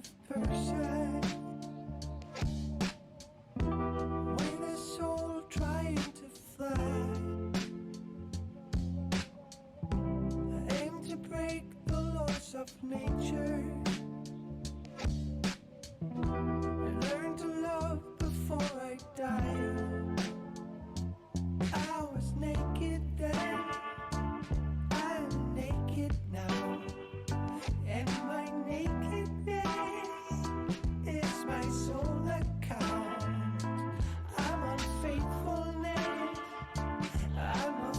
of person with a soul trying to fly. I aim to break the laws of nature and learn to love before I die. I was naked then, I'm naked now, and my nakedness is my sole account. I'm unfaithfulness, I'm a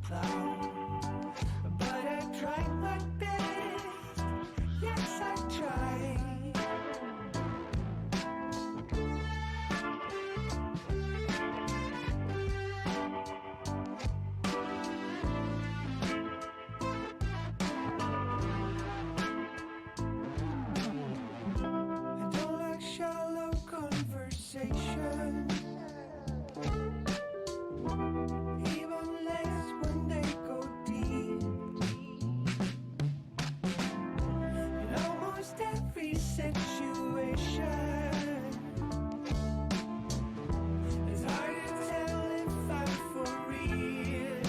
clown, but I tried my best, yes I tried. I don't like shallow conversations, even less when they go deep. In almost every situation, it's hard to tell if I'm for real.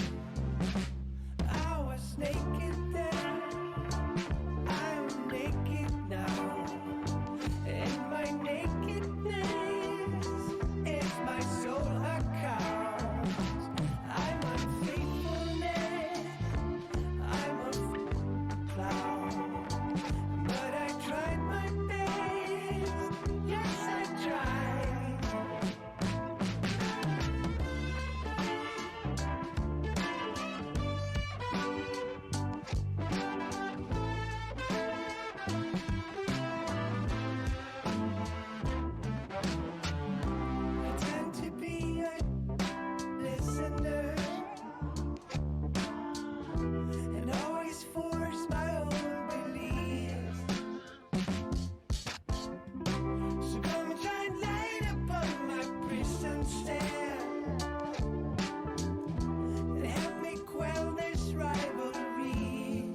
I was naked then, I'm naked now, and my nakedness is my sole account. I'm unfaithfulness, I'm a clown, but I tried my best, yes I tried. I tend to be a listener and always force my own beliefs. So come and shine light upon my prison cell and help me quell this rivalry.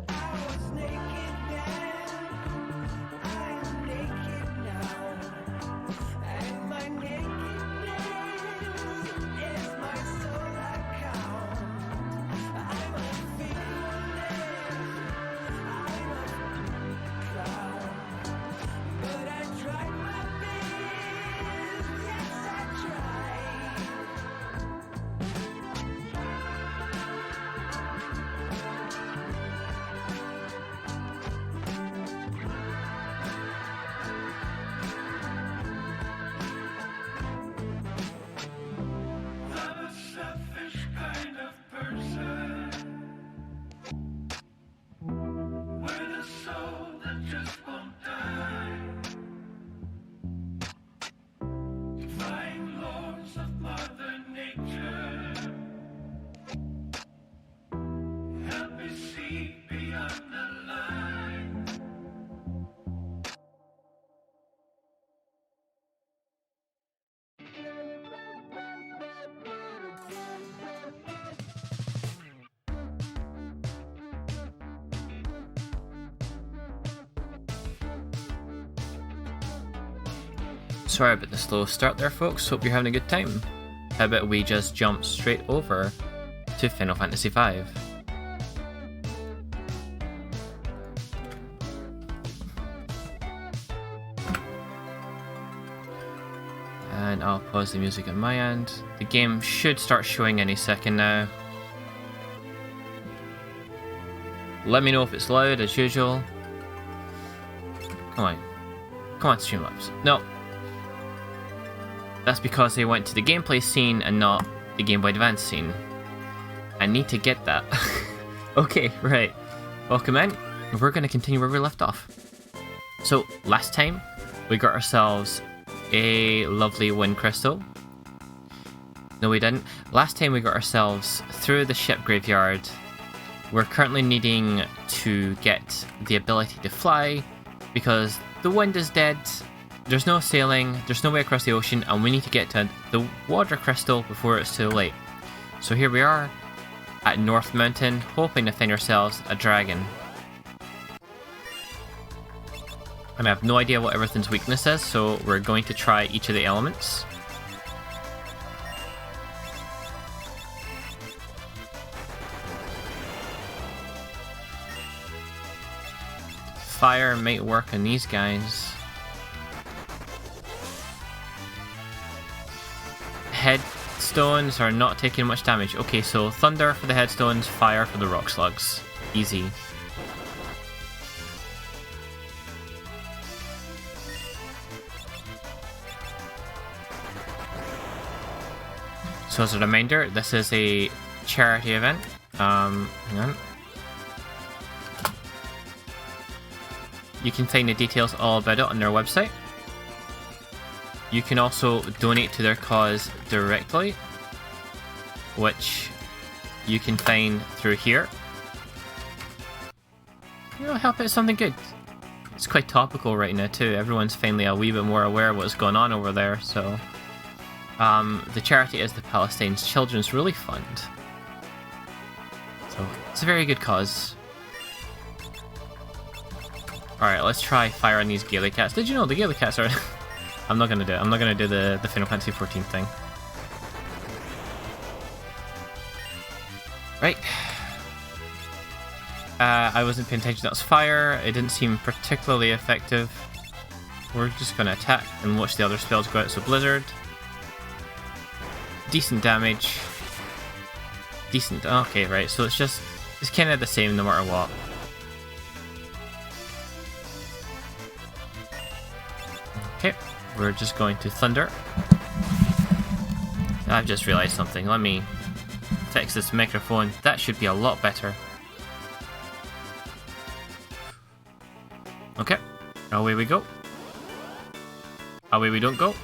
I was naked then, I'm naked now, and my nakedness is my sole account. I'm unfaithfulness, I'm a clown, but I tried my best, yes I tried. I'm a selfish kind of person with a soul that just won't die. Defying laws of Mother Nature, help me see beyond the line. Sorry about the slow start there, folks. Hope you're having a good time. How about we just jump straight over to Final Fantasy V? And I'll pause the music on my end. The game should start showing any second now. Let me know if it's loud as usual. Come on. Come on, Streamlabs. No. That's because they went to the gameplay scene and not the Game Boy Advance scene. I need to get that. Okay, right. Welcome in. We're going to continue where we left off. So, last time, we got ourselves a lovely wind crystal. No, we didn't. Last time we got ourselves through the ship graveyard. We're currently needing to get the ability to fly because the wind is dead. There's no sailing, there's no way across the ocean, and we need to get to the water crystal before it's too late. So here we are at North Mountain, hoping to find ourselves a dragon. And I have no idea what everything's weakness is, so we're going to try each of the elements. Fire might work on these guys. Headstones are not taking much damage. Okay, so thunder for the headstones, fire for the rock slugs. Easy. So as a reminder, this is a charity event. Hang on. You can find the details all about it on their website. You can also donate to their cause directly, which you can find through here. You know, help out something good. It's quite topical right now too. Everyone's finally a wee bit more aware of what's going on over there, so... the charity is the Palestine's Children's Relief Fund. So, it's a very good cause. Alright, let's try fire on these Gaelic cats. Did you know the Gaelic cats are... I'm not gonna do it. I'm not gonna do the Final Fantasy XIV thing. Right. I wasn't paying attention, that was fire. It didn't seem particularly effective. We're just gonna attack and watch the other spells go out, so Blizzard. Decent damage. Decent. Okay, right. So it's kind of the same no matter what. Okay, we're just going to thunder. I've just realized something. Let me fix this microphone. That should be a lot better. Okay, away we go. Away we don't go.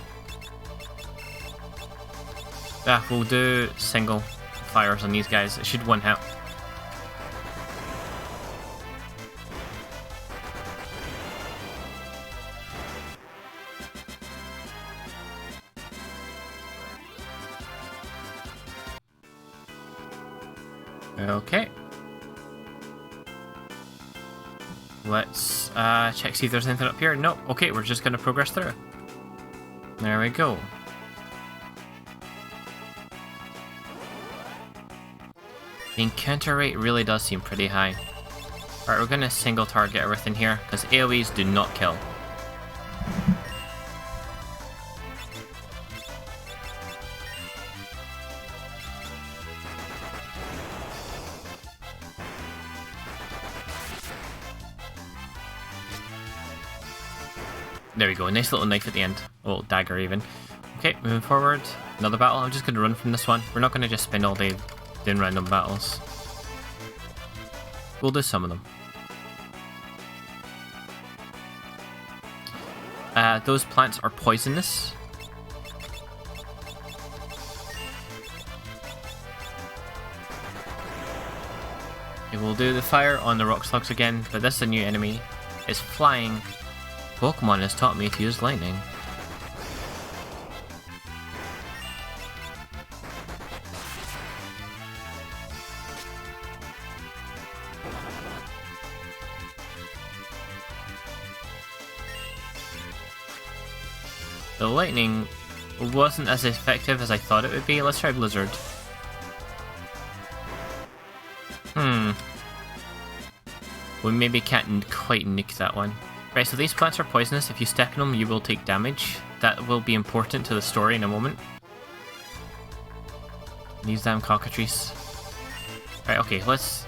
We'll do single fires on these guys. It should one hit. Okay. Let's check, see if there's anything up here. No. Okay, we're just going to progress through. There we go. The encounter rate really does seem pretty high. Alright, we're going to single target everything here, because AoEs do not kill. There we go, nice little knife at the end. Oh, dagger even. Okay, moving forward. Another battle. I'm just going to run from this one. We're not going to just spend all day doing random battles. We'll do some of them. Those plants are poisonous. Okay, we'll do the fire on the rock slugs again, but this is a new enemy. It's flying. Pokemon has taught me to use lightning. The lightning wasn't as effective as I thought it would be. Let's try Blizzard. We maybe can't quite nick that one. Right, so these plants are poisonous. If you step in them, you will take damage. That will be important to the story in a moment. These damn cockatrices. Right, okay, let's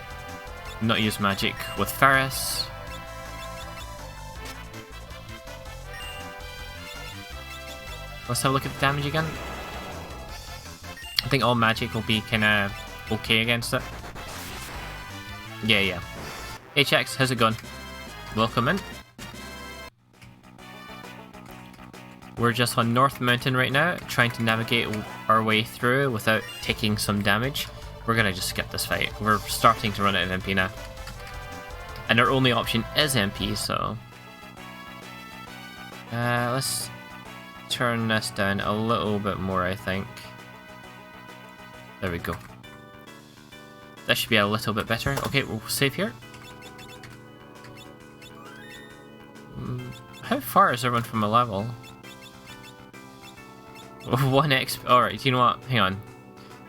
not use magic with Ferris. Let's have a look at the damage again. I think all magic will be kinda okay against it. Yeah. HX, how's it going? Welcome in. We're just on North Mountain right now, trying to navigate our way through without taking some damage. We're gonna just skip this fight. We're starting to run out of MP now. And our only option is MP, so... let's turn this down a little bit more, I think. There we go. That should be a little bit better. Okay, we'll save here. How far is everyone from a level? 1 XP. Alright, you know what? Hang on.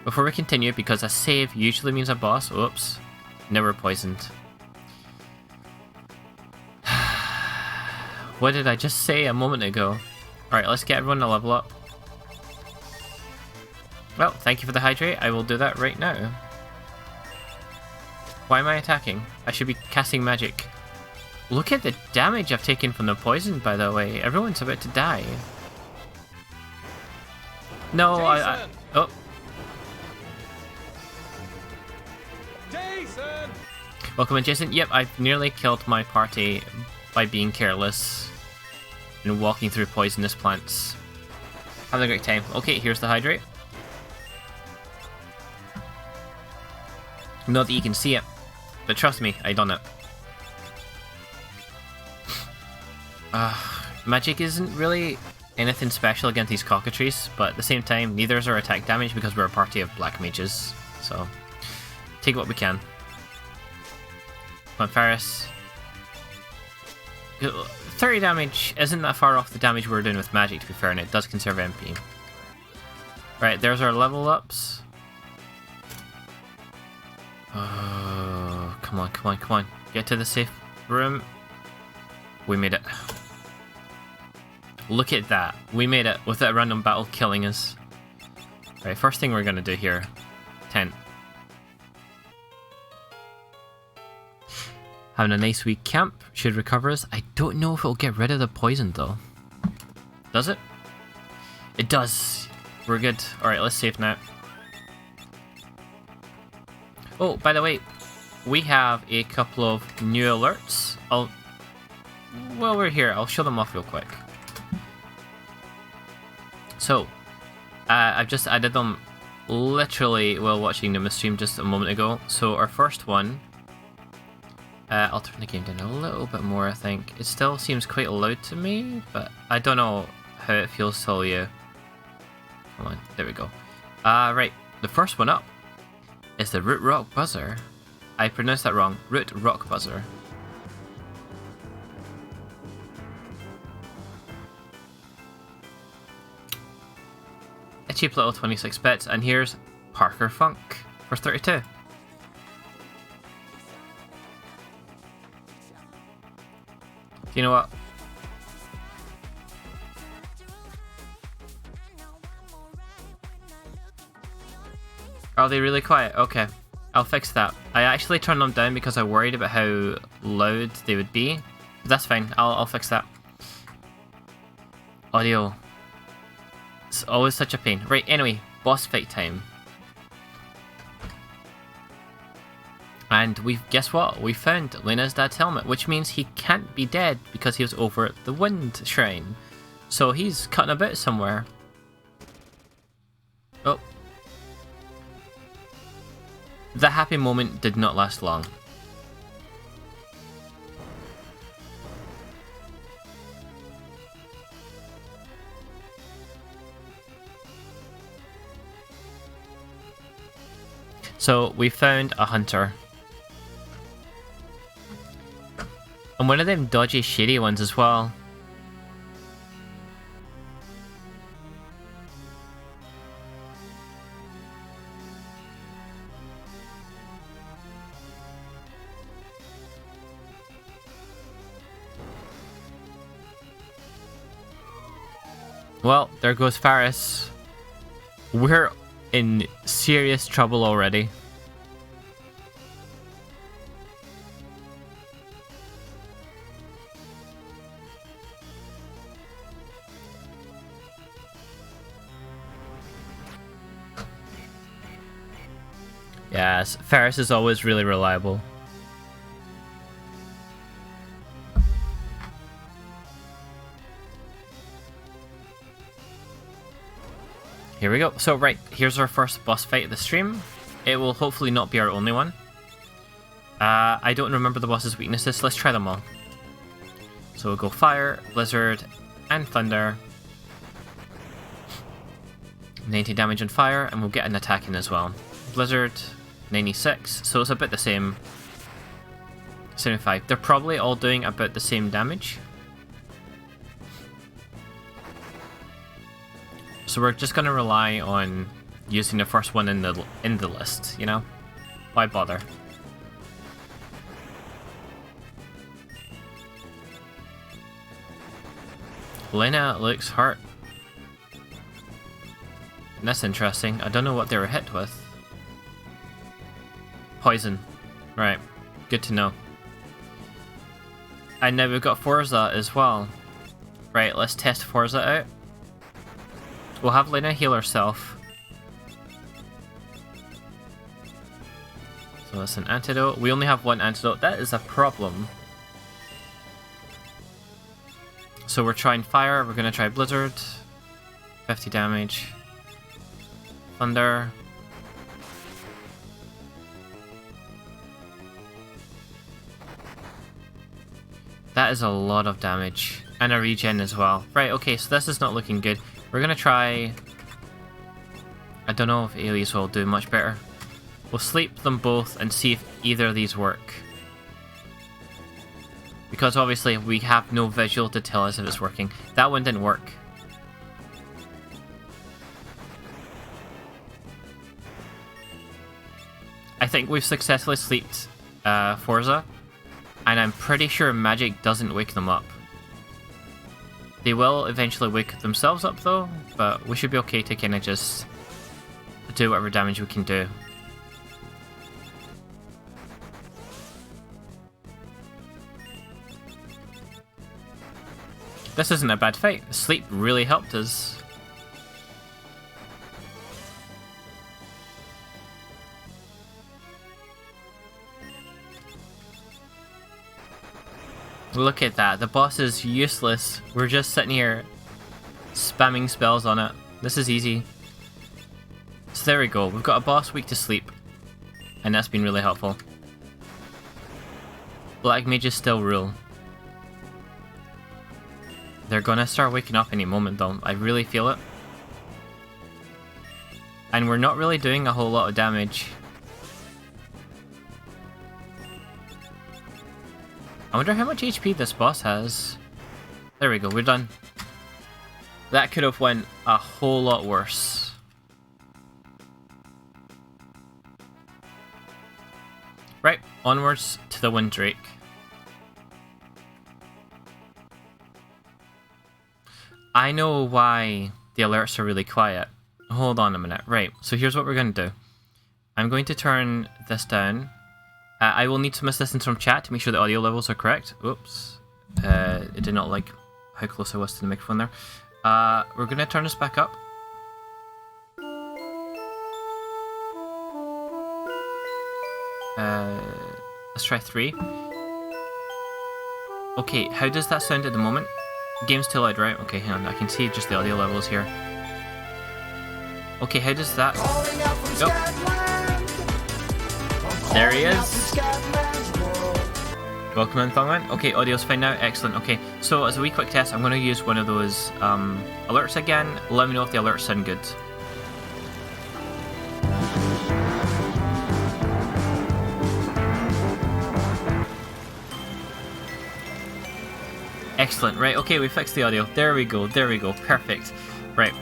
Before we continue, because a save usually means a boss. Oops. Now we're poisoned. What did I just say a moment ago? Alright, let's get everyone to level up. Well, thank you for the hydrate. I will do that right now. Why am I attacking? I should be casting magic. Look at the damage I've taken from the poison, by the way. Everyone's about to die. No, I oh. Jason! Welcome in, Jason. Yep, I've nearly killed my party by being careless and walking through poisonous plants. Having a great time. Okay, here's the hydrate. Not that you can see it, but trust me, I done it. Magic isn't really anything special against these cockatrices, but at the same time, neither is our attack damage because we're a party of black mages. So, take what we can. Come on, Ferris. 30 damage isn't that far off the damage we were doing with magic, to be fair, and it does conserve MP. Right, there's our level ups. Oh, come on, come on, come on. Get to the safe room. We made it. Look at that. We made it with that random battle killing us. Right, first thing we're going to do here. Tent. Having a nice wee camp should recover us. I don't know if it'll get rid of the poison though. Does it? It does. We're good. Alright, let's save now. Oh, by the way, we have a couple of new alerts. While we're here, I'll show them off real quick. So, I've just added them literally while watching them stream just a moment ago. So our first one, I'll turn the game down a little bit more, I think. It still seems quite loud to me, but I don't know how it feels to you. Come on, there we go. Right, the first one up is the Root Rock Buzzer. I pronounced that wrong. Root Rock Buzzer. A cheap little 26 bits, and here's Parker Funk for 32. You know what? Are they really quiet? Okay, I'll fix that. I actually turned them down because I worried about how loud they would be. But that's fine, I'll fix that. Audio. It's always such a pain. Right, anyway, boss fight time. And guess what? We found Lena's dad's helmet, which means he can't be dead because he was over at the Wind Shrine. So he's cutting about somewhere. Oh. The happy moment did not last long. So we found a hunter. And one of them dodgy, shady ones as well. Well, there goes Faris. We're in serious trouble already. Yes, Ferris is always really reliable. Here we go. So right, here's our first boss fight of the stream. It will hopefully not be our only one. I don't remember the boss's weaknesses, so let's try them all. So we'll go Fire, Blizzard, and Thunder. 90 damage on Fire, and we'll get an attack in as well. Blizzard, 96, so it's about the same. 75. They're probably all doing about the same damage. So we're just gonna rely on using the first one in the list, you know? Why bother? Lena looks hurt. That's interesting. I don't know what they were hit with. Poison. Right. Good to know. And now we've got Forza as well. Right, let's test Forza out. We'll have Lena heal herself. So that's an antidote. We only have one antidote. That is a problem. So we're trying fire. We're going to try blizzard. 50 damage. Thunder. That is a lot of damage. And a regen as well. Right, okay, so this is not looking good. We're going to try... I don't know if Ailey's will do much better. We'll sleep them both and see if either of these work. Because obviously we have no visual to tell us if it's working. That one didn't work. I think we've successfully sleeped Forza. And I'm pretty sure magic doesn't wake them up. They will eventually wake themselves up though, but we should be okay to kind of just do whatever damage we can do. This isn't a bad fight. Sleep really helped us. Look at that, the boss is useless. We're just sitting here spamming spells on it. This is easy. So there we go, we've got a boss weak to sleep. And that's been really helpful. Black mages still rule. They're gonna start waking up any moment though, I really feel it. And we're not really doing a whole lot of damage. I wonder how much HP this boss has. There we go, we're done. That could have went a whole lot worse. Right, onwards to the Windrake. I know why the alerts are really quiet. Hold on a minute. Right, so here's what we're going to do. I'm going to turn this down. I will need some assistance from chat to make sure the audio levels are correct. Oops. It did not like how close I was to the microphone there. We're going to turn this back up. Let's try 3. Okay, how does that sound at the moment? Game's too loud, right? Okay, hang on. I can see just the audio levels here. Okay, how does that... Oh. There he is. Welcome in, Thongman. Okay, audio's fine now. Excellent. Okay, so as a wee quick test, I'm going to use one of those alerts again. Let me know if the alerts sound good. Excellent. Right, okay, we fixed the audio. There we go. There we go. Perfect. Right.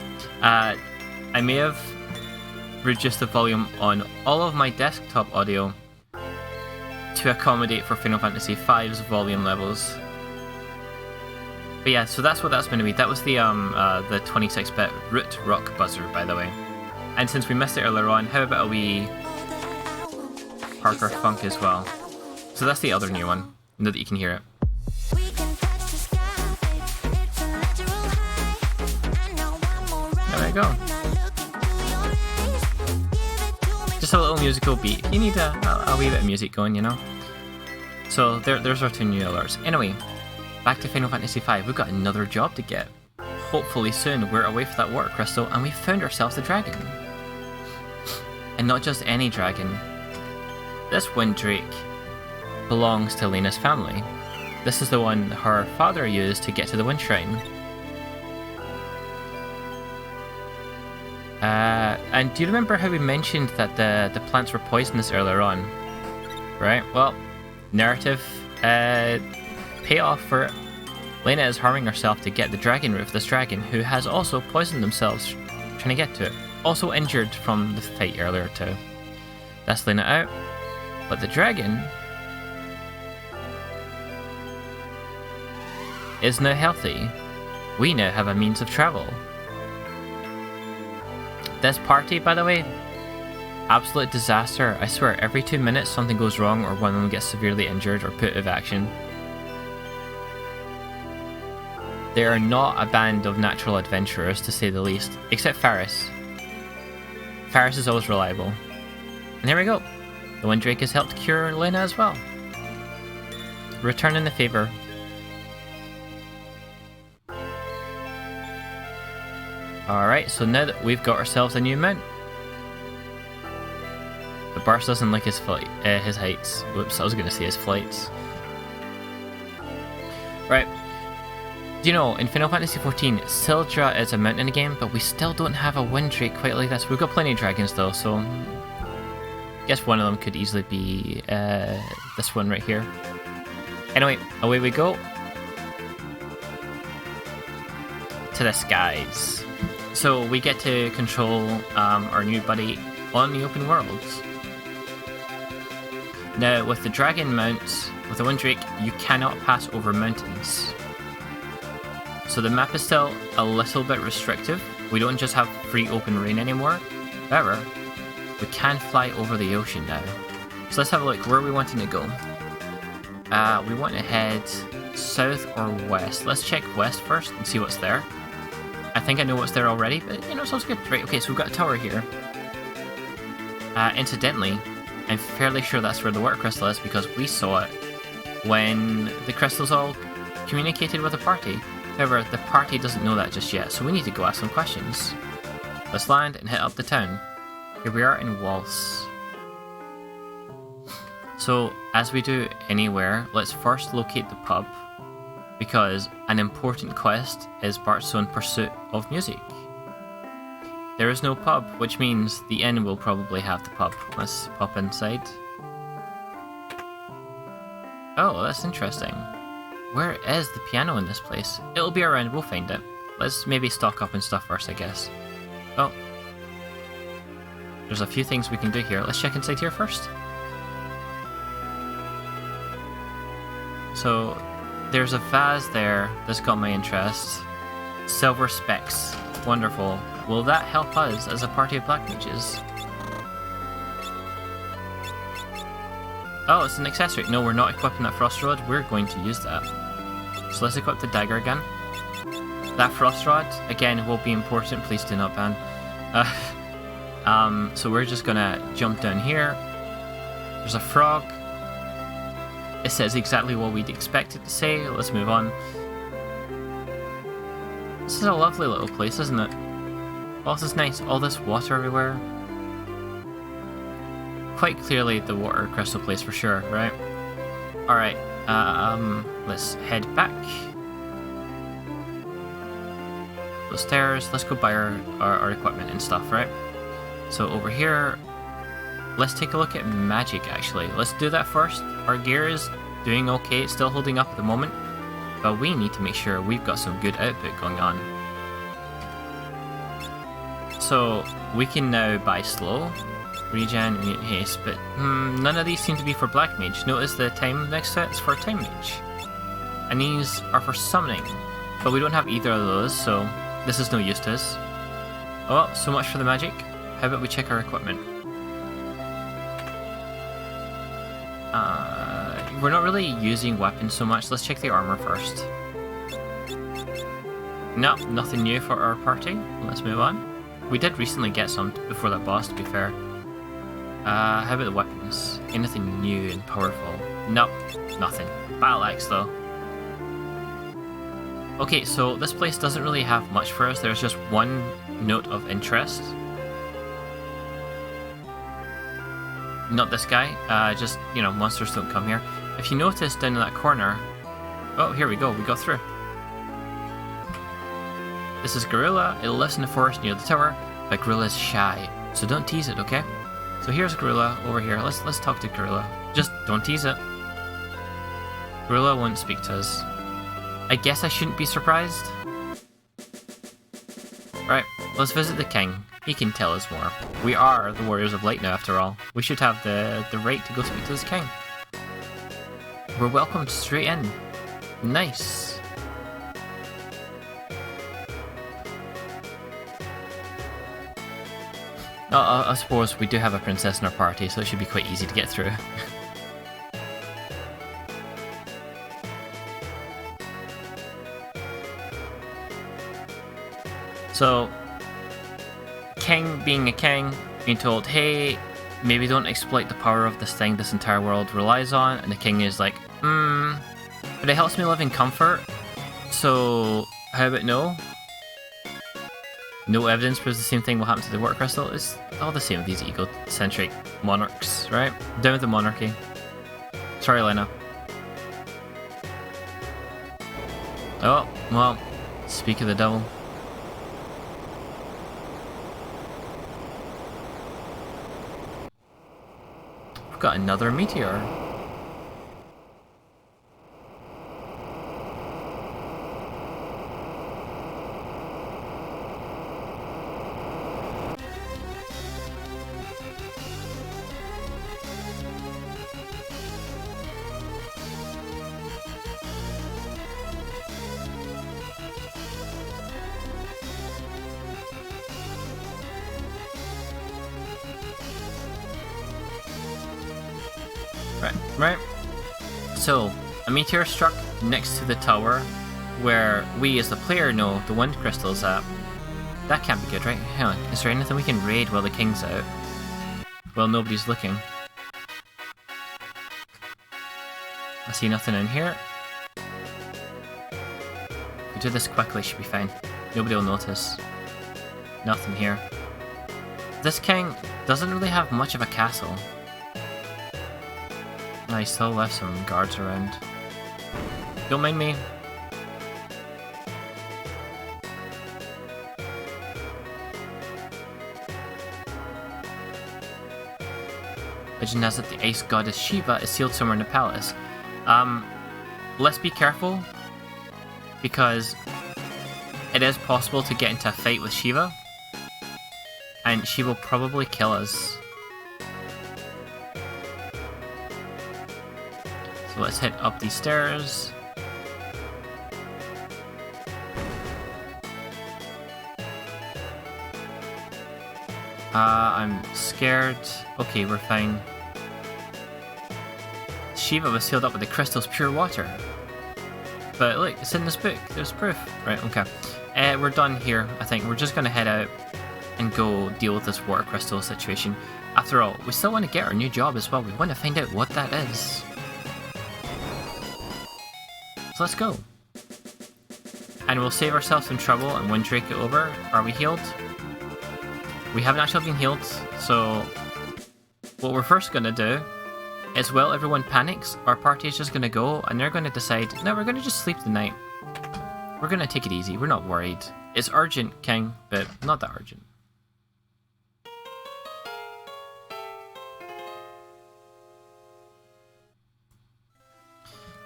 I may have reduced the volume on all of my desktop audio to accommodate for Final Fantasy V's volume levels. But yeah, so that's what that's going to be. That was the 26-bit root rock buzzer, by the way. And since we missed it earlier on, how about a wee Parker Funk as well? So that's the other new one. Know that you can hear it. There we go. Just a little musical beat. You need a wee bit of music going, you know? So there's our 2 new alerts. Anyway, back to Final Fantasy V. We've got another job to get. Hopefully soon we're away from that water crystal and we found ourselves a dragon. And not just any dragon. This Windrake belongs to Lena's family. This is the one her father used to get to the Wind Shrine. And do you remember how we mentioned that the plants were poisonous earlier on? Right, well, narrative payoff for it. Lena is harming herself to get the dragon root of this dragon, who has also poisoned themselves trying to get to it. Also injured from the fight earlier too. That's laying it out. But the dragon is now healthy. We now have a means of travel. This party, by the way, absolute disaster. I swear, every 2 minutes something goes wrong or one of them gets severely injured or put out of action. They are not a band of natural adventurers, to say the least. Except Faris. Faris is always reliable. And here we go. The Windrake has helped cure Lena as well. Returning the favour. Alright, so now that we've got ourselves a new mount. The Barst doesn't like his heights. Whoops, I was going to say his flights. Right. Do you know, in Final Fantasy XIV, Sildra is a mount in the game, but we still don't have a Windrake quite like this. We've got plenty of dragons though, so I guess one of them could easily be this one right here. Anyway, away we go to the skies. So we get to control our new buddy on the open worlds. Now, with the dragon mounts, with the Windrake, you cannot pass over mountains. So the map is still a little bit restrictive. We don't just have free open range anymore. However, we can fly over the ocean now. So let's have a look. Where are we wanting to go? We want to head south or west. Let's check west first and see what's there. I think I know what's there already, but you know, sounds good. Right, okay, so we've got a tower here. Incidentally, I'm fairly sure that's where the water crystal is because we saw it when the crystals all communicated with the party. However, the party doesn't know that just yet, so we need to go ask some questions. Let's land and head up the town. Here we are in Waltz. So, as we do anywhere, let's first locate the pub, because an important quest is Bart's own pursuit of music. There is no pub, which means the inn will probably have the pub. Let's pop inside. Oh, that's interesting. Where is the piano in this place? It'll be around, we'll find it. Let's maybe stock up and stuff first, I guess. Oh. There's a few things we can do here. Let's check inside here first. So, there's a vase there that's got my interest. Silver specks. Wonderful. Will that help us as a party of black mages? Oh, it's an accessory. No, we're not equipping that frost rod. We're going to use that. So let's equip the dagger again. That frost rod, again, will be important. Please do not ban. So we're just gonna jump down here. There's a frog. It says exactly what we'd expect it to say. Let's move on. This is a lovely little place, isn't it? Oh, this is nice. All this water everywhere. Quite clearly the water crystal place for sure, right? Alright, let's head back. Those stairs, let's go buy our equipment and stuff, right? So over here, let's take a look at magic actually. Let's do that first. Our gear is doing okay, it's still holding up at the moment, but we need to make sure we've got some good output going on. So we can now buy slow, regen, immune haste, but none of these seem to be for black mage. Notice the time next to it is for time mage. And these are for summoning, but we don't have either of those, so this is no use to us. Oh well, so much for the magic. How about we check our equipment? We're not really using weapons so much. Let's check the armor first. No, nothing new for our party. Let's move on. We did recently get some before that boss, to be fair. How about the weapons? Anything new and powerful? Nope, nothing. Battle axe though. Okay, so this place doesn't really have much for us. There's just one note of interest. Not this guy, just, you know, monsters don't come here. If you notice down in that corner... Oh, here we go, we got through. This is Gorilla. It lives in the forest near the tower, but Gorilla is shy, so don't tease it, okay? So here's Gorilla over here. Let's talk to Gorilla. Just don't tease it. Gorilla won't speak to us. I guess I shouldn't be surprised. Right, let's visit the king. He can tell us more. We are the Warriors of Light now, after all. We should have the right to go speak to this king. We're welcomed straight in. Nice. I suppose we do have a princess in our party, so it should be quite easy to get through. So, king being a king, being told, hey, maybe don't exploit the power of this thing this entire world relies on, and the king is like, but it helps me live in comfort, so how about no? No evidence proves the same thing will happen to the water crystal. It's all the same with these egocentric monarchs, right? Down with the monarchy. Sorry, Lena. Oh, well, speak of the devil. We've got another meteor. Right. So, a meteor struck next to the tower where we as the player know the wind crystal is at. That can't be good, right? Hang on, is there anything we can raid while the king's out? Well, nobody's looking. I see nothing in here. If we do this quickly, should be fine. Nobody will notice. Nothing here. This king doesn't really have much of a castle. I still left some guards around. Don't mind me. Legend has it the ice goddess Shiva is sealed somewhere in the palace. Let's be careful, because it is possible to get into a fight with Shiva, and she will probably kill us. So let's head up these stairs. I'm scared. Okay, we're fine. Shiva was sealed up with the crystal's pure water. But look, it's in this book. There's proof. Right, okay. We're done here, I think. We're just going to head out and go deal with this water crystal situation. After all, we still want to get our new job as well. We want to find out what that is. So let's go. And we'll save ourselves some trouble and wind drake it over. Are we healed? We haven't actually been healed, so what we're first going to do is, while everyone panics, our party is just going to go and they're going to decide, no, we're going to just sleep the night. We're going to take it easy. We're not worried. It's urgent, King, but not that urgent.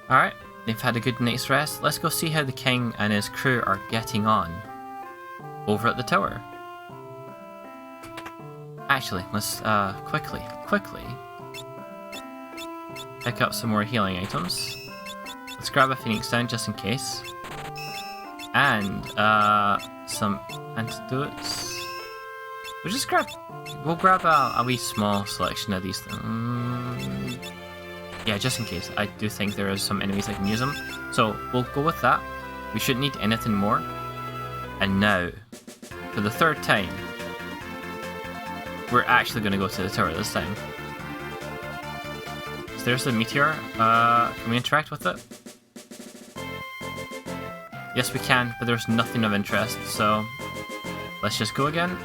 Alright, they've had a good night's rest. Let's go see how the king and his crew are getting on over at the tower. Actually, let's quickly pick up some more healing items. Let's grab a phoenix down just in case. And some antidotes. We'll grab a wee small selection of these things. Yeah, just in case. I do think there is some enemies that can use them. So we'll go with that. We shouldn't need anything more. And now, for the third time, we're actually going to go to the tower this time. So there's the meteor. Can we interact with it? Yes, we can, but there's nothing of interest, so let's just go again.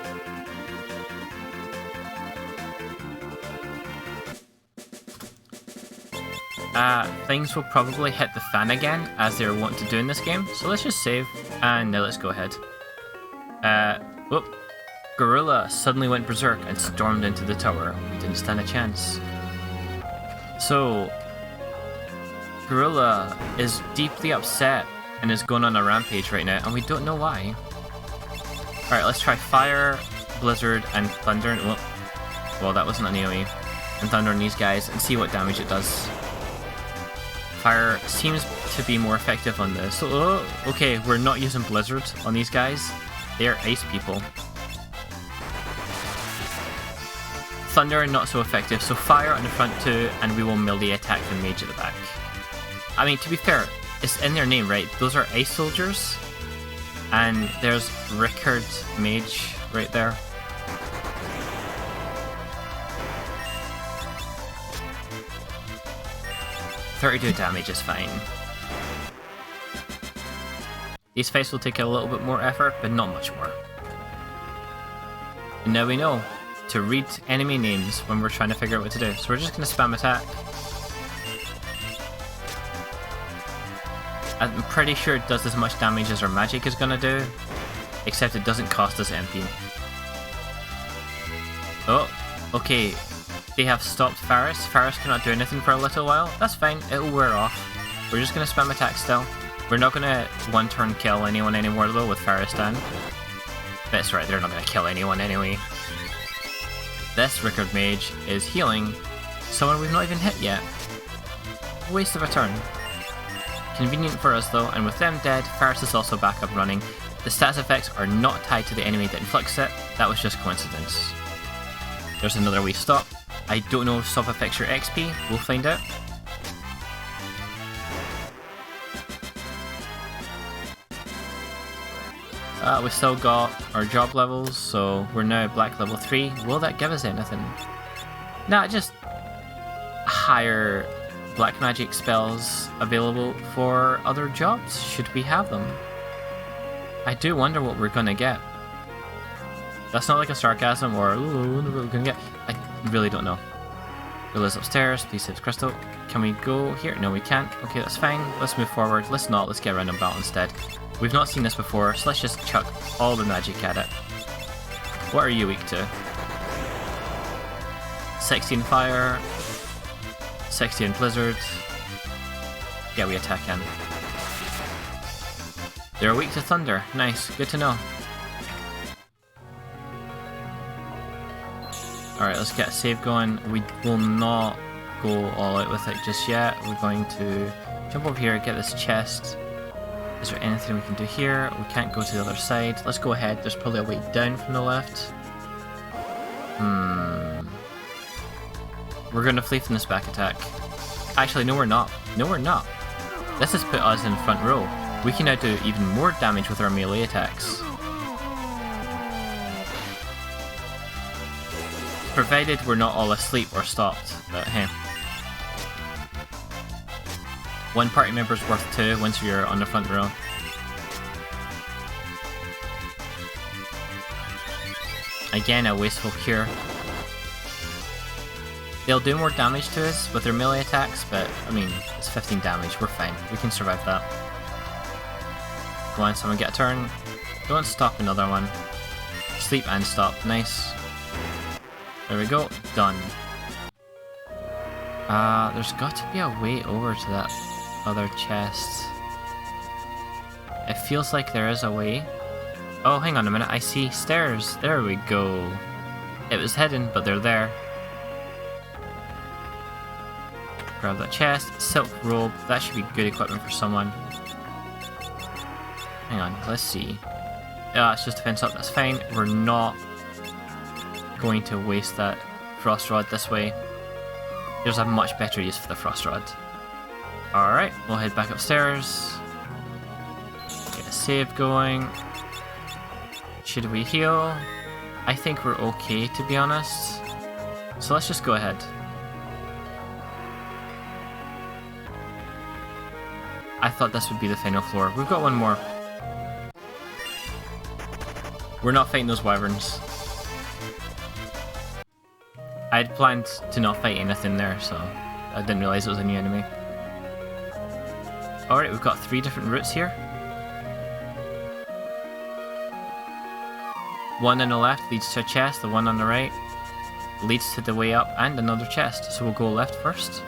Things will probably hit the fan again, as they're wont to do in this game, so let's just save, and now let's go ahead. Whoop. Gorilla suddenly went berserk and stormed into the tower. We didn't stand a chance. So, Gorilla is deeply upset and is going on a rampage right now, and we don't know why. Alright, let's try Fire, Blizzard, and Thunder. Well, that wasn't an AoE. And Thunder on these guys and see what damage it does. Fire seems to be more effective on this. So, okay, we're not using Blizzard on these guys. They are ice people. Thunder, not so effective. So Fire on the front too, and we will melee attack the mage at the back. I mean, to be fair, it's in their name, right? Those are ice soldiers. And there's Rickard Mage right there. $32 damage is fine. These fights will take a little bit more effort, but not much more. And now we know to read enemy names when we're trying to figure out what to do. So we're just going to spam attack. I'm pretty sure it does as much damage as our magic is going to do, except it doesn't cost us MP. Oh, okay. They have stopped Faris. Faris cannot do anything for a little while. That's fine, it'll wear off. We're just going to spam attack still. We're not going to one-turn kill anyone anymore though with Faris down. That's right, they're not going to kill anyone anyway. This Rickard Mage is healing someone we've not even hit yet. Waste of a turn. Convenient for us though, and with them dead, Faris is also back up running. The stats effects are not tied to the enemy that inflicts it. That was just coincidence. There's another wee stop. I don't know if stop affects your XP. We'll find out. We still got our job levels, so we're now at black level 3. Will that give us anything? Nah, just higher black magic spells available for other jobs, should we have them. I do wonder what we're gonna get. That's not like a sarcasm or, ooh, what we're gonna get. I really don't know. Liz upstairs, please save the crystal. Can we go here? No, we can't. Okay, that's fine. Let's move forward. Let's not. Let's get a random battle instead. We've not seen this before, so let's just chuck all the magic at it. What are you weak to? 16 fire, 16 blizzard. Yeah, we attack in. They're weak to thunder. Nice, good to know. Alright, let's get a save going. We will not go all out with it just yet. We're going to jump over here, get this chest. Is there anything we can do here? We can't go to the other side. Let's go ahead. There's probably a way down from the left. We're going to flee from this back attack. Actually, no we're not. No we're not. This has put us in front row. We can now do even more damage with our melee attacks. Provided we're not all asleep or stopped, but hey. One party member's worth 2 once you're on the front row. Again, a wasteful cure. They'll do more damage to us with their melee attacks, but I mean, it's 15 damage, we're fine. We can survive that. Go on, someone get a turn. Don't stop another one. Sleep and stop, nice. There we go, done. There's got to be a way over to that other chest. It feels like there is a way. Oh, hang on a minute, I see stairs. There we go. It was hidden, but they're there. Grab that chest. Silk robe, that should be good equipment for someone. Hang on, let's see. It's just defense up, that's fine. We're not going to waste that frost rod this way. There's a much better use for the frost rod. Alright, we'll head back upstairs. Get a save going. Should we heal? I think we're okay, to be honest. So let's just go ahead. I thought this would be the final floor. We've got one more. We're not fighting those wyverns. I'd planned to not fight anything there, so I didn't realise it was a new enemy. Alright, we've got 3 different routes here. One on the left leads to a chest, the one on the right leads to the way up and another chest, so we'll go left first.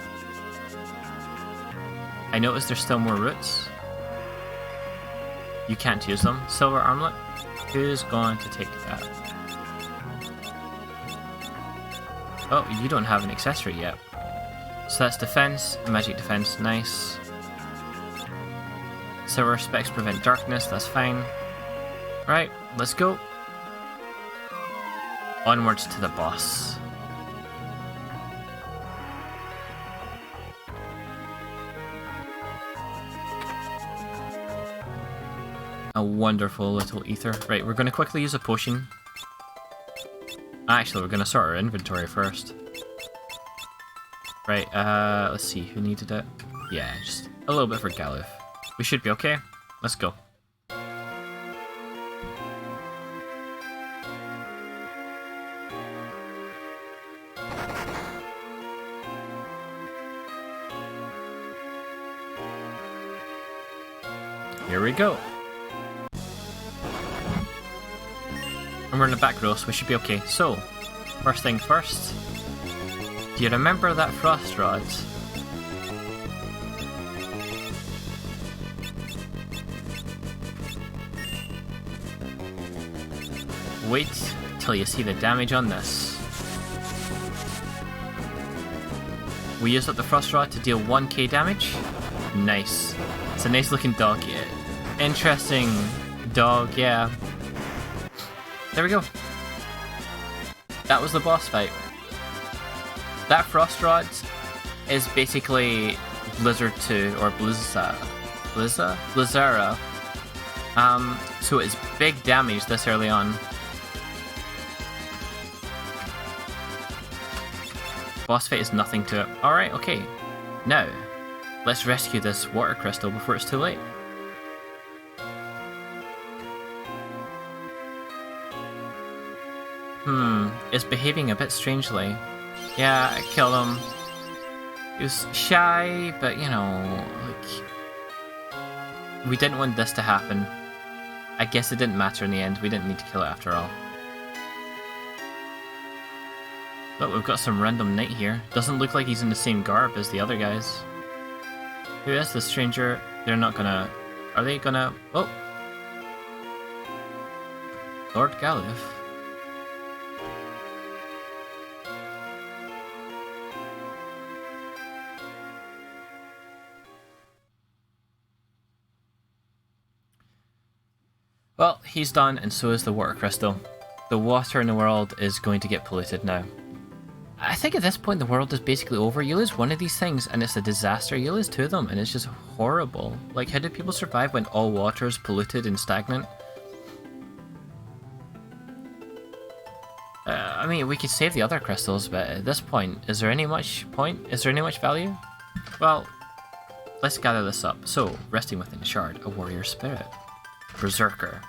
I noticed there's still more routes. You can't use them. Silver armlet. Who's going to take that? Oh, you don't have an accessory yet. So that's defense, magic defense, nice. Silver specs prevent darkness, that's fine. Right, let's go. Onwards to the boss. A wonderful little ether. Right, we're going to quickly use a potion. Actually, we're going to sort our inventory first. Right, let's see, who needed it? Yeah, just a little bit for Galuf. We should be okay. Let's go. Here we go. And we're in the back row, so we should be okay. So, first thing first. Do you remember that frost rod? Wait till you see the damage on this. We used up the frost rod to deal 1k damage. Nice. It's a nice looking dog. Yeah. Interesting dog, yeah. There we go. That was the boss fight. That frost rod is basically Blizzard 2 or Blizzara. So it's big damage this early on. Boss fight is nothing to it. Alright, okay. Now, let's rescue this water crystal before it's too late. It's behaving a bit strangely. Yeah, I killed him. He was shy, but you know, like... We didn't want this to happen. I guess it didn't matter in the end, we didn't need to kill it after all. But we've got some random knight here. Doesn't look like he's in the same garb as the other guys. Who is this stranger? They're not gonna... Are they gonna... Oh! Lord Galuf. Well, he's done, and so is the water crystal. The water in the world is going to get polluted now. I think at this point the world is basically over. You lose one of these things and it's a disaster. You lose two of them and it's just horrible. Like, how do people survive when all water is polluted and stagnant? I mean, we could save the other crystals, but at this point, is there any much point? Is there any much value? Well, let's gather this up. So, resting within the shard, a warrior spirit. Berserker.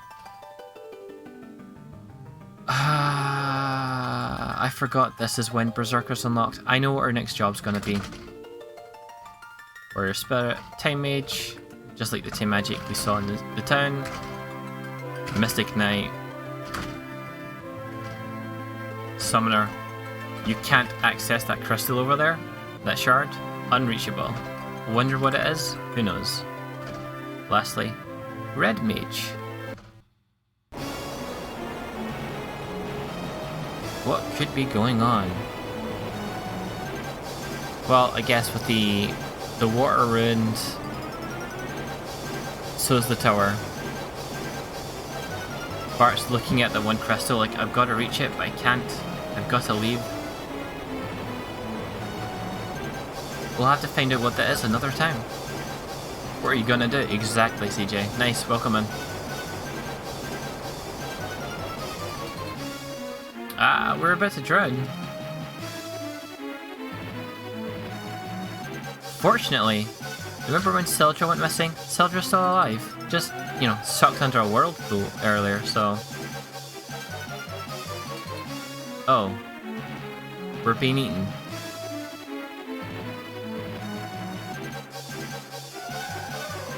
I forgot this is when Berserker's unlocked. I know what our next job's gonna be. Warrior Spirit, Time Mage, just like the Time Magic we saw in the town. Mystic Knight. Summoner. You can't access that crystal over there. That shard. Unreachable. Wonder what it is? Who knows? Lastly, Red Mage. What could be going on? Well, I guess with the water ruined, so is the tower. Bart's looking at the one crystal like, I've got to reach it, but I can't. I've got to leave. We'll have to find out what that is another time. What are you gonna do? Exactly, CJ. Nice, welcome in. Ah, we're about to drown. Fortunately, remember when Sildra went missing? Sildra's still alive. Just, you know, sucked under a whirlpool earlier, so... Oh. We're being eaten.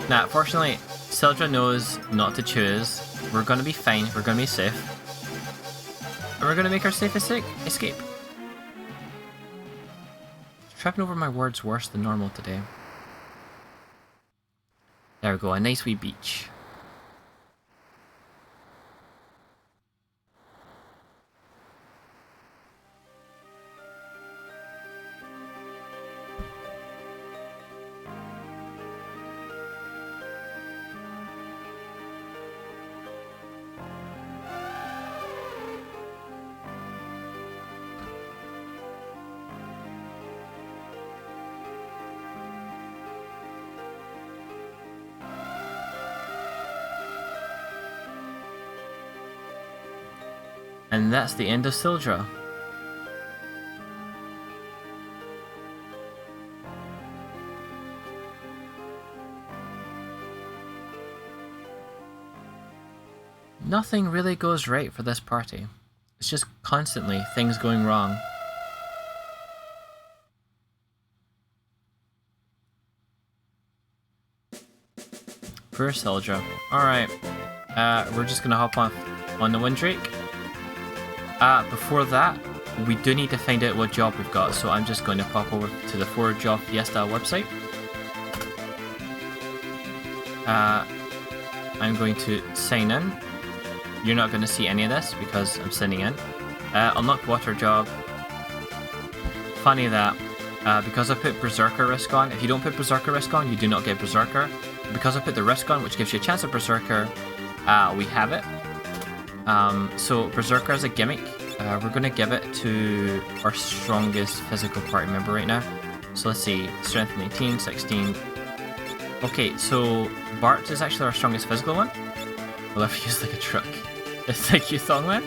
Nah, fortunately, Sildra knows not to choose. We're gonna be fine, we're gonna be safe. And we're gonna make our safe escape. Tripping over my words worse than normal today. There we go, a nice wee beach. And that's the end of Sildra. Nothing really goes right for this party. It's just constantly things going wrong. Poor Sildra. Alright. We're just gonna hop on the Windrake. Before that, we do need to find out what job we've got, so I'm just going to pop over to the 4-job Fiesta website. I'm going to sign in. You're not going to see any of this because I'm signing in. Unlock water job. Funny that, because I put Berserker risk on, if you don't put Berserker risk on, you do not get Berserker. Because I put the risk on, which gives you a chance of Berserker, we have it. So Berserker is a gimmick. We're going to give it to our strongest physical party member right now. So let's see, strength 19, 16. Okay, so Bart is actually our strongest physical one. Well, if he used like a truck. It's like you thought, man.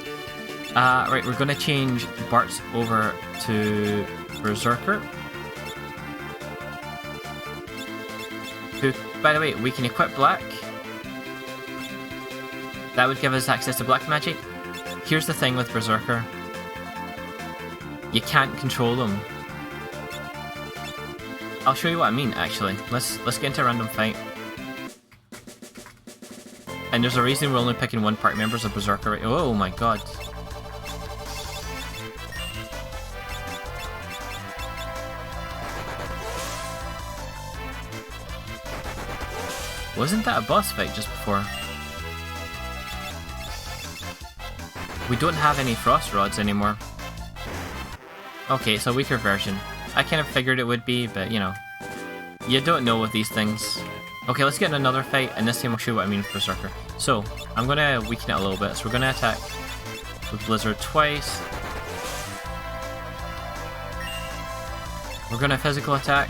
Right, we're going to change Bart's over to Berserker. Who, by the way, we can equip Black. That would give us access to Black Magic. Here's the thing with Berserker. You can't control them. I'll show you what I mean, actually. Let's get into a random fight. And there's a reason we're only picking one party member as a Berserker, right? Oh my god. Wasn't that a boss fight just before? We don't have any frost rods anymore. Okay, it's a weaker version. I kind of figured it would be, but you know. You don't know with these things. Okay, let's get in another fight, and this time I'll show you what I mean with Berserker. So, I'm going to weaken it a little bit. So we're going to attack with Blizzard twice. We're going to physical attack.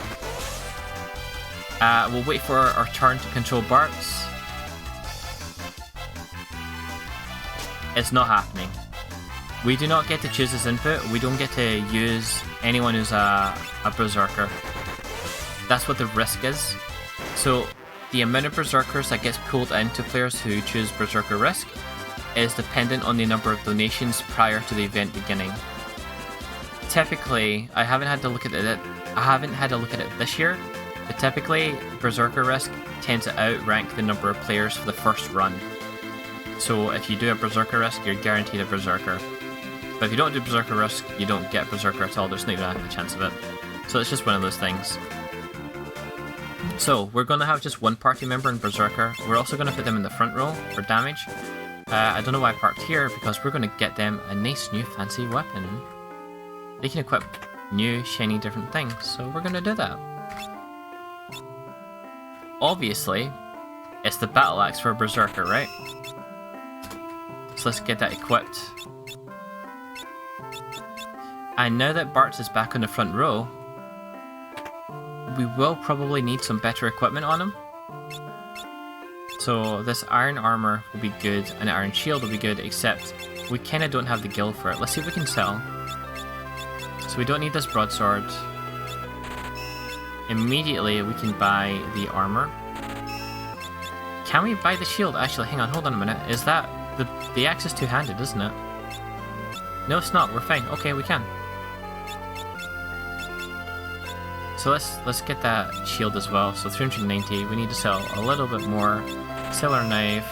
We'll wait for our turn to control Bart's. It's not happening. We do not get to choose his input. We don't get to use anyone who's a Berserker. That's what the risk is. So, the amount of Berserkers that gets pulled into players who choose Berserker risk is dependent on the number of donations prior to the event beginning. Typically, I haven't had to look at it this year, but typically Berserker risk tends to outrank the number of players for the first run. So if you do a Berserker risk, you're guaranteed a Berserker. But if you don't do Berserker risk, you don't get Berserker at all. There's not even a chance of it. So it's just one of those things. So, we're going to have just one party member in Berserker. We're also going to put them in the front row for damage. I don't know why I parked here, because we're going to get them a nice new fancy weapon. They can equip new, shiny, different things, so we're going to do that. Obviously, it's the battle axe for a Berserker, right? So let's get that equipped. And now that Bart is back on the front row, we will probably need some better equipment on him. So this iron armor will be good, and iron shield will be good, except we kind of don't have the gil for it. Let's see if we can sell. So we don't need this broadsword. Immediately we can buy the armor. Can we buy the shield? Actually, hang on, hold on a minute. Is that... the axe is two-handed, isn't it? No, it's not. We're fine. Okay, we can. So let's get that shield as well. So 390, we need to sell a little bit more. Sell our knife.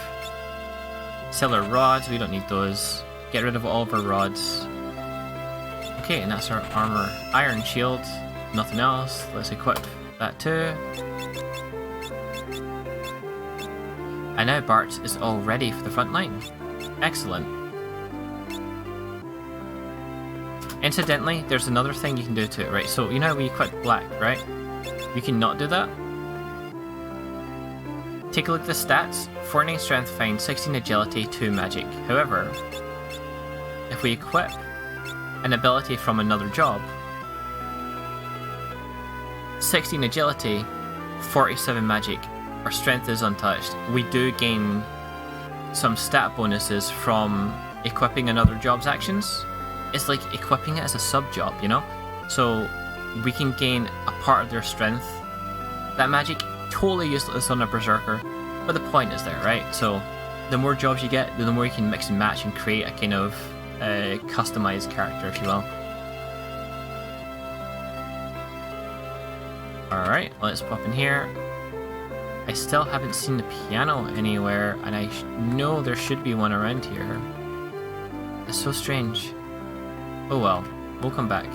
Sell our rods, we don't need those. Get rid of all of our rods. Okay, and that's our armor. Iron shield, nothing else. Let's equip that too. And now Bart is all ready for the front line. Excellent. Incidentally, there's another thing you can do to it, right? So, you know how we equip Black, right? You can not do that. Take a look at the stats. 49 strength, fine, 16 agility, 2 magic. However, if we equip an ability from another job, 16 agility, 47 magic, our strength is untouched. We do gain some stat bonuses from equipping another job's actions. It's like equipping it as a sub-job, you know? So we can gain a part of their strength. That magic, totally useless on a berserker, but the point is there, right? So the more jobs you get, the more you can mix and match and create a kind of customized character, if you will. Alright, let's pop in here. I still haven't seen the piano anywhere, and I know there should be one around here. It's so strange. Oh well, we'll come back.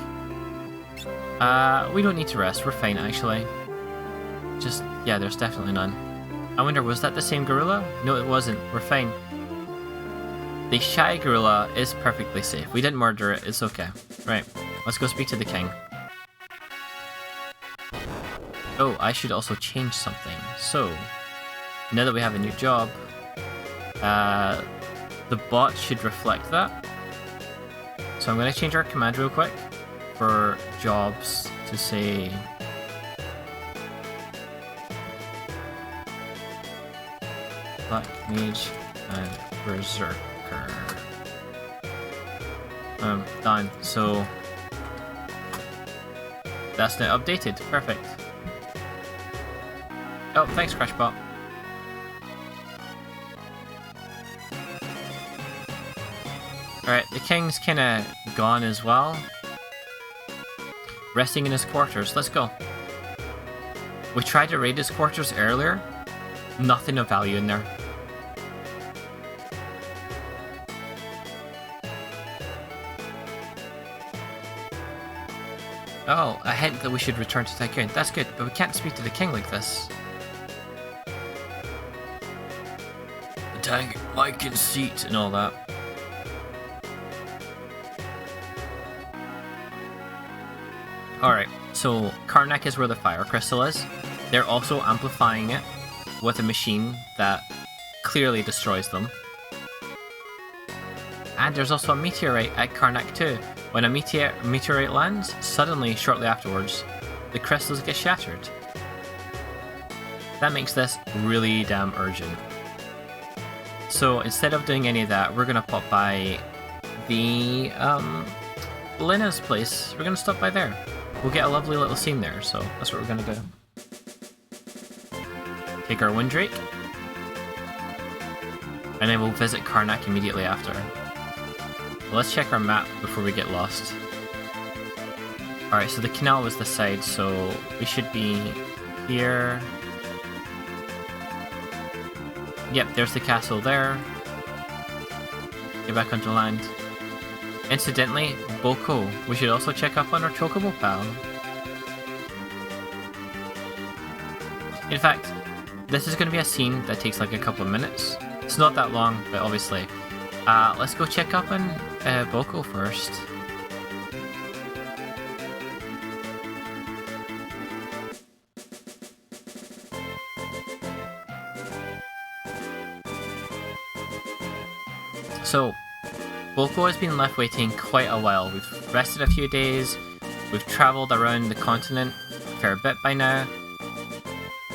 We don't need to rest, we're fine actually. Just, yeah, there's definitely none. I wonder, was that the same gorilla? No, it wasn't, we're fine. The shy gorilla is perfectly safe. We didn't murder it, it's okay. Right, let's go speak to the king. Oh, I should also change something. So, now that we have a new job, the bot should reflect that. So I'm going to change our command real quick for jobs to say Black Mage and Berserker. Done. So that's now updated. Perfect. Oh, thanks, Crashbot. Alright, the king's kinda gone as well. Resting in his quarters. Let's go. We tried to raid his quarters earlier. Nothing of value in there. Oh, a hint that we should return to Tycoon. That's good, but we can't speak to the king like this. Dang, my conceit and all that. Alright, so Karnak is where the fire crystal is. They're also amplifying it with a machine that clearly destroys them. And there's also a meteorite at Karnak too. When a meteorite lands, suddenly, shortly afterwards, the crystals get shattered. That makes this really damn urgent. So instead of doing any of that, we're gonna pop by the Lena's place. We're gonna stop by there. We'll get a lovely little scene there, so that's what we're gonna do. Take our Windrake, and then we'll visit Karnak immediately after. Let's check our map before we get lost. Alright, so the canal was this side, so we should be here. Yep, there's the castle there. Get back onto land. Incidentally, Boko, we should also check up on our Chocobo pal. In fact, this is going to be a scene that takes like a couple of minutes. It's not that long, but obviously. Let's go check up on Boko first. So, Boko has been left waiting quite a while. We've rested a few days, we've travelled around the continent a fair bit by now.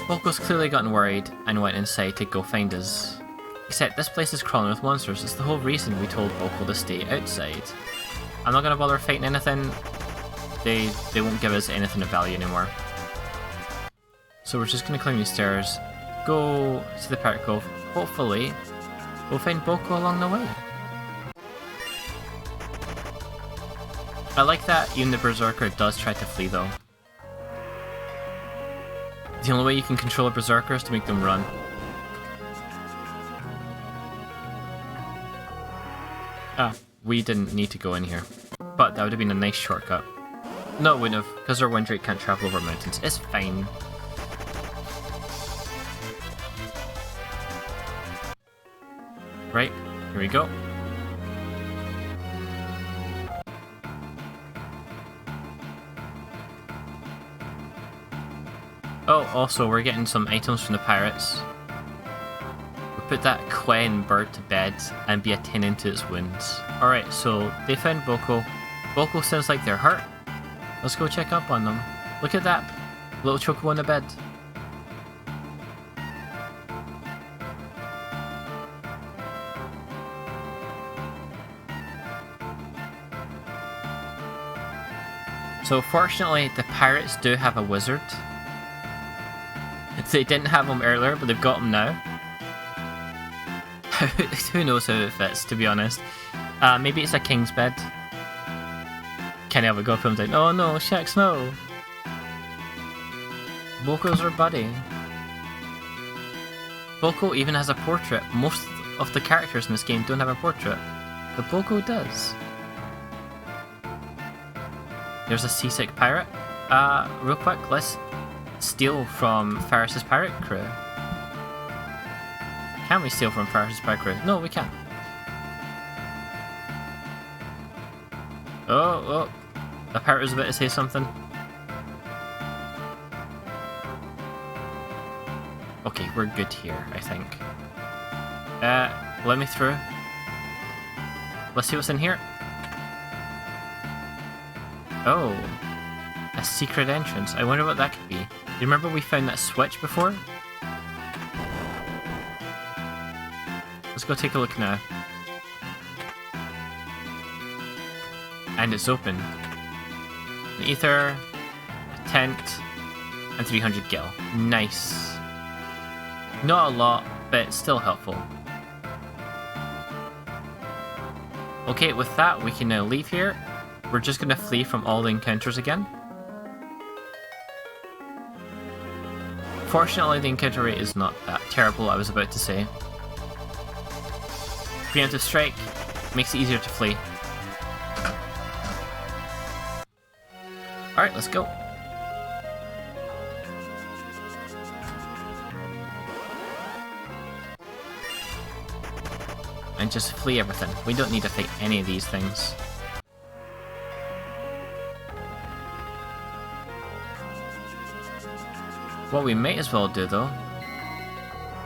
Boko's clearly gotten worried and went inside to go find us. Except this place is crawling with monsters. It's the whole reason we told Boko to stay outside. I'm not gonna bother fighting anything. They won't give us anything of value anymore. So we're just gonna climb these stairs, go to the Parrot Cove. Hopefully, we'll find Boko along the way. I like that even the Berserker does try to flee though. The only way you can control a Berserker is to make them run. Ah, we didn't need to go in here. But that would have been a nice shortcut. No, it wouldn't have, because our Windrake can't travel over mountains. It's fine. Right, here we go. Oh, also, we're getting some items from the pirates. We'll put that Quen bird to bed and be attending to its wounds. Alright, so they found Boko. Boko sounds like they're hurt. Let's go check up on them. Look at that little chocobo on the bed. So fortunately, the pirates do have a wizard. They didn't have him earlier, but they've got him now. Who knows how it fits, to be honest. Maybe it's a king's bed. Kenny have a go up and down. Oh no, Shax, no! Boko's our buddy. Boko even has a portrait. Most of the characters in this game don't have a portrait, but Boko does. There's a seasick pirate. Real quick, let's steal from Ferris's pirate crew. Can we steal from Ferris's pirate crew? No, we can't. Oh, the pirate was about to say something. Okay, we're good here, I think. Let me through. Let's see what's in here. Oh, a secret entrance. I wonder what that could be. You remember we found that switch before? Let's go take a look now. And it's open. An ether, a tent, and 300 gil. Nice. Not a lot, but still helpful. Okay, with that, we can now leave here. We're just going to flee from all the encounters again. Fortunately, the encounter rate is not that terrible, I was about to say. Preemptive strike makes it easier to flee. Alright, let's go. And just flee everything. We don't need to fight any of these things. What we might as well do though,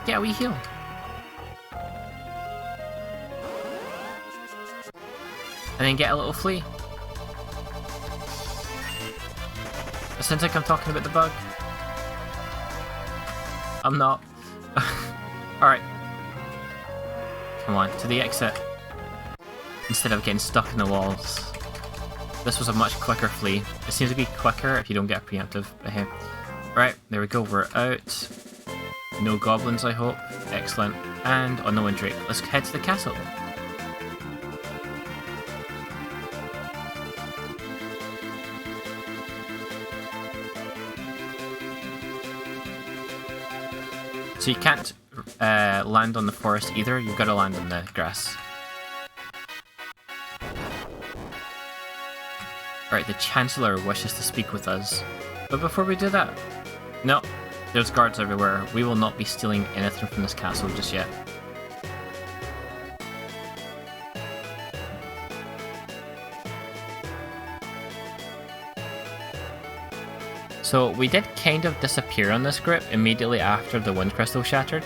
get a wee heal. And then get a little flee. It sounds like I'm talking about the bug. I'm not. Alright. Come on, to the exit. Instead of getting stuck in the walls. This was a much quicker flee. It seems to be quicker if you don't get a preemptive. But hey. Right, there we go, we're out. No goblins, I hope. Excellent. And on the Windrake. Let's head to the castle. So you can't land on the forest either, you've got to land on the grass. Right, the Chancellor wishes to speak with us. But before we do that... No, there's guards everywhere. We will not be stealing anything from this castle just yet. So we did kind of disappear on this group immediately after the wind crystal shattered.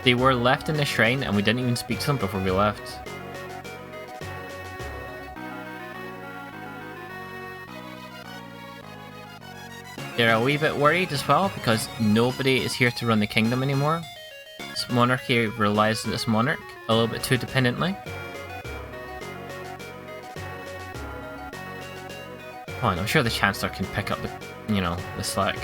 They were left in the shrine and we didn't even speak to them before we left. They're a wee bit worried as well because nobody is here to run the kingdom anymore. This monarchy relies on its monarch a little bit too dependently. Come on, I'm sure the Chancellor can pick up the, the slack.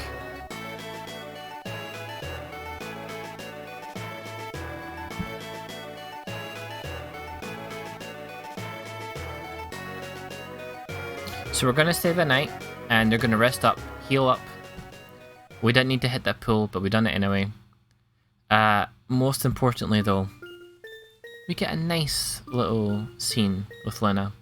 So we're going to stay the night, and they're going to rest up, heal up. We didn't need to hit that pool, but we done it anyway. Most importantly though, we get a nice little scene with Lena.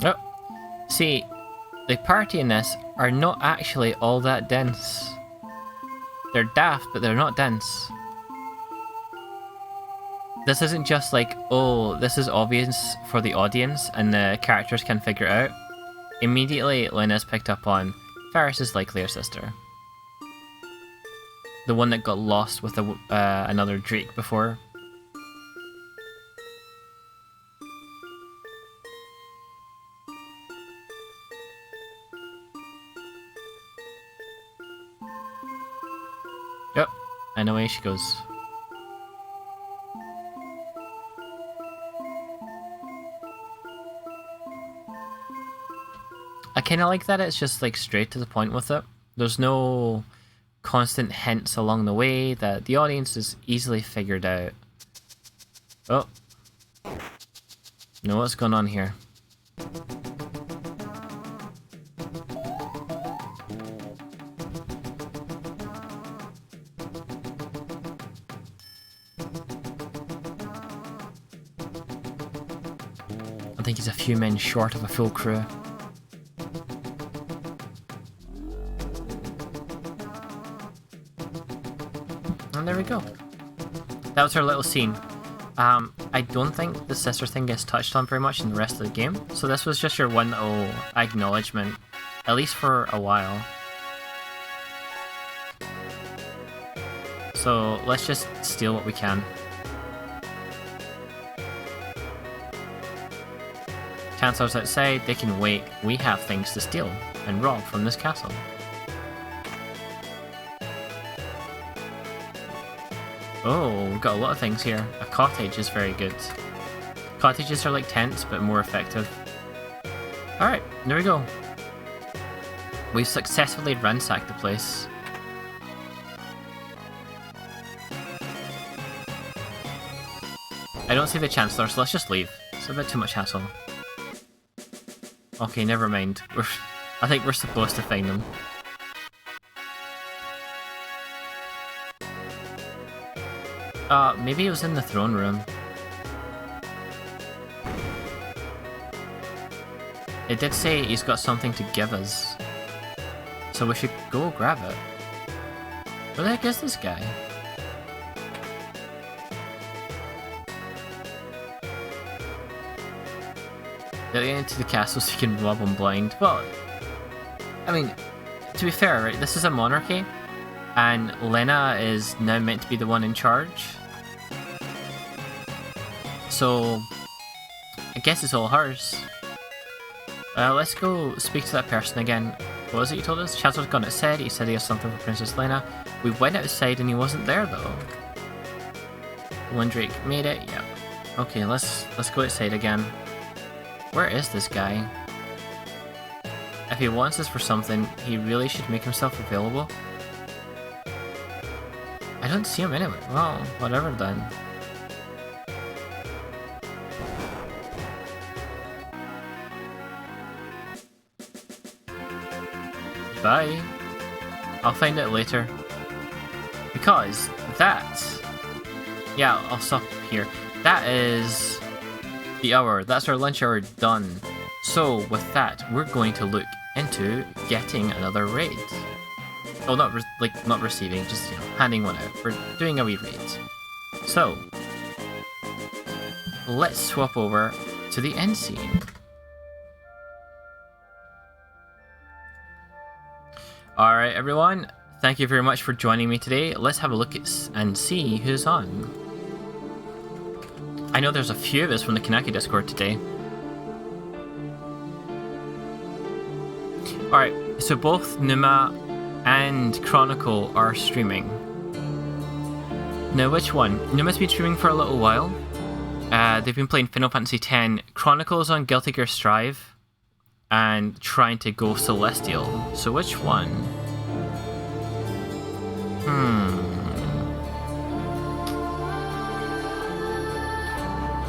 Oh, see, the party in this are not actually all that dense. They're daft, but they're not dense. This isn't just like, oh, this is obvious for the audience and the characters can figure it out. Immediately, Lena's picked up on Ferris is likely her sister. The one that got lost with another Drake before. Yep, and away she goes. I kind of like that it's just like straight to the point with it. There's no constant hints along the way that the audience is easily figured out. Oh. Know what's going on here. I think he's a few men short of a full crew. And there we go. That was her little scene. I don't think the sister thing gets touched on very much in the rest of the game, so this was just your one little acknowledgement, at least for a while. So let's just steal what we can. Chancellor's outside, they can wait. We have things to steal and rob from this castle. Oh, we've got a lot of things here. A cottage is very good. Cottages are like tents, but more effective. Alright, there we go. We've successfully ransacked the place. I don't see the Chancellor, so let's just leave. It's a bit too much hassle. Okay, never mind. I think we're supposed to find them. Maybe it was in the throne room. It did say he's got something to give us. So we should go grab it. Where the heck is this guy? Get into the castle so you can rob him blind. Well, I mean, to be fair, right, this is a monarchy. And Lena is now meant to be the one in charge. So, I guess it's all hers. Let's go speak to that person again. What was it you told us? Chancellor's gone outside. He said he has something for Princess Lena. We went outside and he wasn't there though. One Drake made it. Yeah. Okay, let's go outside again. Where is this guy? If he wants us for something, he really should make himself available. I don't see him anywhere. Well, whatever then. Bye. I'll find out later. Because that... Yeah, I'll stop here. That is the hour. That's our lunch hour done. So with that, we're going to look into getting another raid. Oh, not receiving, just handing one out. We're doing a wee raid. So let's swap over to the end scene. Alright everyone, thank you very much for joining me today. Let's have a look and see who's on. I know there's a few of us from the Kanaki Discord today. Alright, so both Numa and Chronicle are streaming. Now which one? Numa's been streaming for a little while. They've been playing Final Fantasy X. Chronicle's on Guilty Gear Strive and trying to go Celestial. So which one?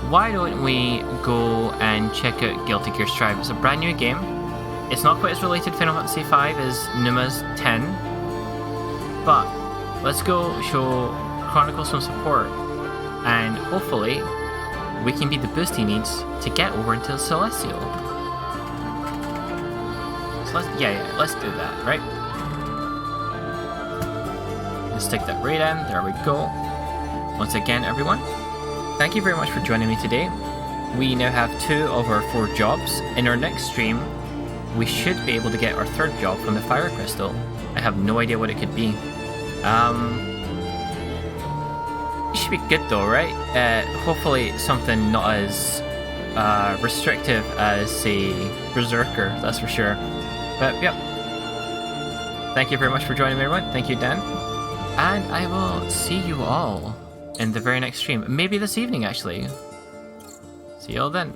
Why don't we go and check out Guilty Gear Strive? It's a brand new game. It's not quite as related to Final Fantasy V as Numa's 10, but let's go show Chronicle some support, and hopefully we can be the boost he needs to get over into Celestial. So let's do that, right? Let's stick that right in, there we go. Once again, everyone, thank you very much for joining me today. We now have 2 of our 4 jobs. In our next stream, we should be able to get our 3rd job from the Fire Crystal. I have no idea what it could be. It should be good though, right? Hopefully something not as restrictive as, say, Berserker, that's for sure. But, yep. Thank you very much for joining me, everyone. Thank you, Dan. And I will see you all in the very next stream. Maybe this evening, actually. See you all then.